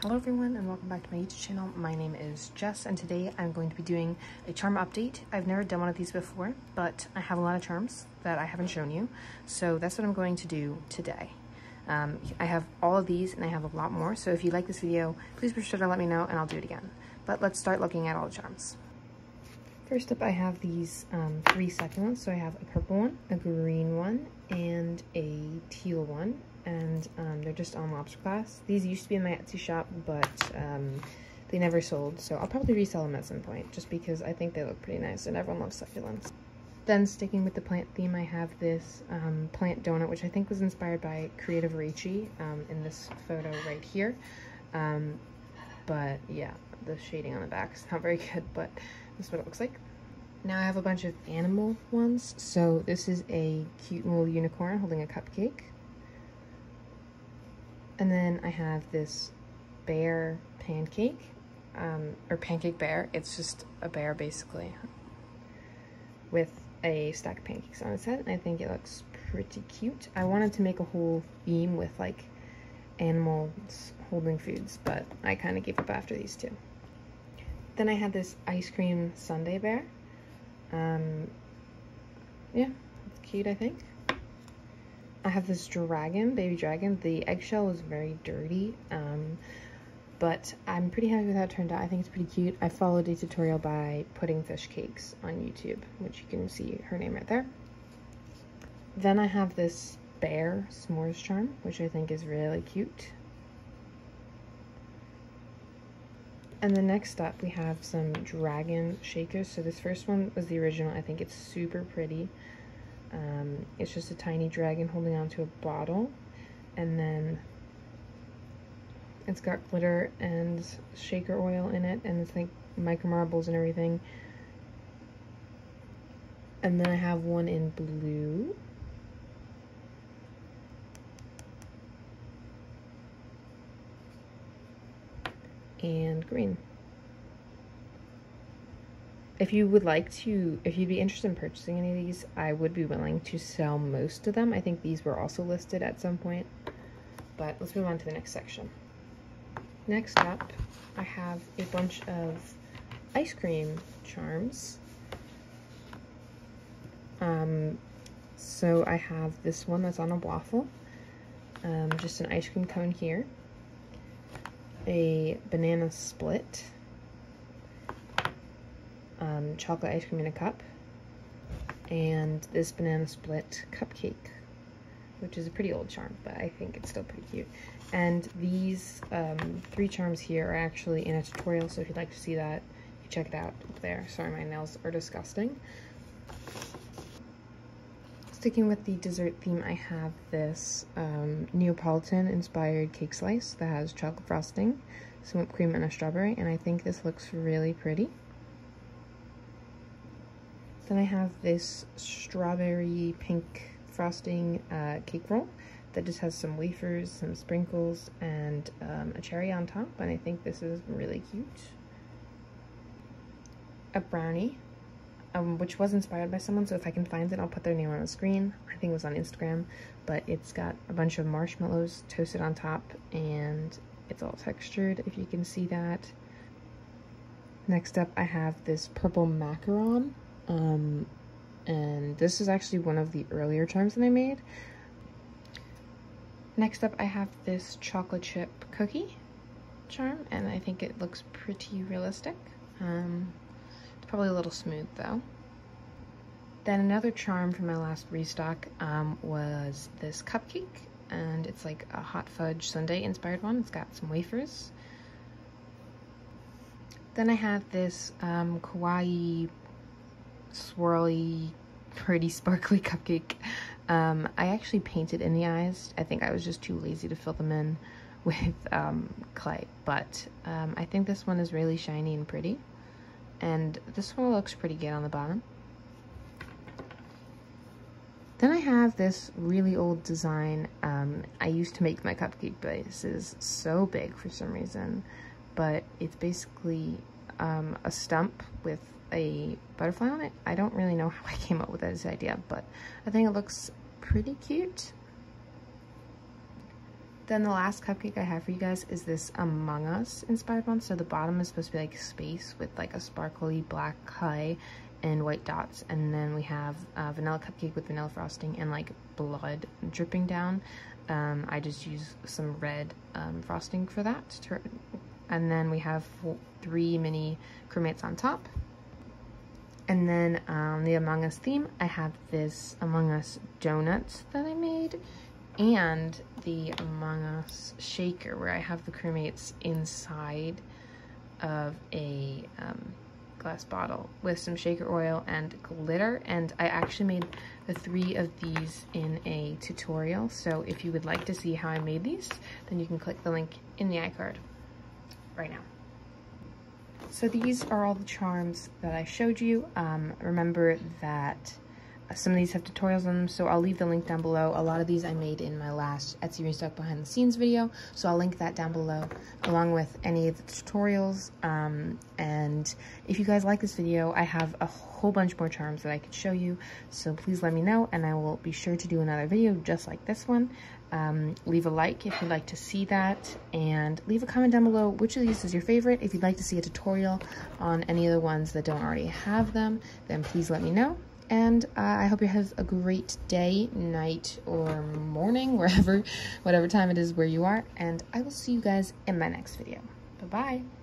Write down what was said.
Hello everyone and welcome back to my YouTube channel. My name is Jess and today I'm going to be doing a charm update. I've never done one of these before, but I have a lot of charms that I haven't shown you, so that's what I'm going to do today. I have all of these and I have a lot more, so if you like this video, please be sure to let me know and I'll do it again. But let's start looking at all the charms. First up I have these 3 succulents. So I have a purple one, a green one, and a teal one. And they're just on lobster class. These used to be in my Etsy shop, but they never sold, so I'll probably resell them at some point, just because I think they look pretty nice and everyone loves succulents. Then sticking with the plant theme, I have this plant donut, which I think was inspired by Creative Ricci in this photo right here. But yeah, the shading on the back is not very good, but this is what it looks like. Now I have a bunch of animal ones. So this is a cute little unicorn holding a cupcake. And then I have this bear pancake, or pancake bear. It's just a bear basically with a stack of pancakes on its head. I think it looks pretty cute. I wanted to make a whole theme with like animals holding foods, but I kind of gave up after these two. Then I had this ice cream sundae bear. Yeah, it's cute, I think. I have this dragon, baby dragon. The eggshell is very dirty, but I'm pretty happy with how it turned out. I think it's pretty cute. I followed a tutorial by Pudding Fish Cakes on YouTube, which you can see her name right there. Then I have this bear s'mores charm, which I think is really cute. And then next up, we have some dragon shakers. So this first one was the original. I think it's super pretty. It's just a tiny dragon holding onto a bottle, and then it's got glitter and shaker oil in it, and it's like micro marbles and everything. And then I have one in blue. And green. If you would like to, if you'd be interested in purchasing any of these, I would be willing to sell most of them. I think these were also listed at some point, but let's move on to the next section. Next up, I have a bunch of ice cream charms. So I have this one that's on a waffle, just an ice cream cone here, a banana split, chocolate ice cream in a cup, and this banana split cupcake, which is a pretty old charm, but I think it's still pretty cute. And these 3 charms here are actually in a tutorial, so if you'd like to see that, you check it out up there. Sorry, my nails are disgusting. Sticking with the dessert theme, I have this Neapolitan inspired cake slice that has chocolate frosting, some whipped cream, and a strawberry, and I think this looks really pretty. Then I have this strawberry pink frosting cake roll that just has some wafers, some sprinkles, and a cherry on top, and I think this is really cute. A brownie, which was inspired by someone, so if I can find it, I'll put their name on the screen. I think it was on Instagram, but it's got a bunch of marshmallows toasted on top, and it's all textured, if you can see that. Next up, I have this purple macaron. And this is actually one of the earlier charms that I made. Next up, I have this chocolate chip cookie charm, and I think it looks pretty realistic. It's probably a little smooth though. Then another charm from my last restock was this cupcake, and it's like a hot fudge sundae inspired one. It's got some wafers. Then I have this kawaii swirly, pretty sparkly cupcake. I actually painted in the eyes. I think I was just too lazy to fill them in with clay, but I think this one is really shiny and pretty, and this one looks pretty good on the bottom. Then I have this really old design. I used to make my cupcake bases so big for some reason, but it's basically a stump with a butterfly on it. I don't really know how I came up with this idea, but I think it looks pretty cute. Then the last cupcake I have for you guys is this Among Us inspired one. So the bottom is supposed to be like space with like a sparkly black clay and white dots, and then we have a vanilla cupcake with vanilla frosting and like blood dripping down. I just use some red frosting for that, and then we have 3 mini crewmates on top. And then the Among Us theme, I have this Among Us donuts that I made, and the Among Us shaker where I have the crewmates inside of a glass bottle with some shaker oil and glitter. And I actually made the 3 of these in a tutorial, so if you would like to see how I made these, then you can click the link in the iCard right now. So these are all the charms that I showed you. Remember that some of these have tutorials on them, so I'll leave the link down below. A lot of these I made in my last Etsy Restock behind the scenes video, so I'll link that down below along with any of the tutorials. And if you guys like this video, I have a whole bunch more charms that I could show you, so please let me know and I will be sure to do another video just like this one. Leave a like if you'd like to see that, and leave a comment down below which of these is your favorite. If you'd like to see a tutorial on any of the ones that don't already have them, then please let me know. And I hope you have a great day, night, or morning, whatever time it is where you are. And I will see you guys in my next video. Bye-bye.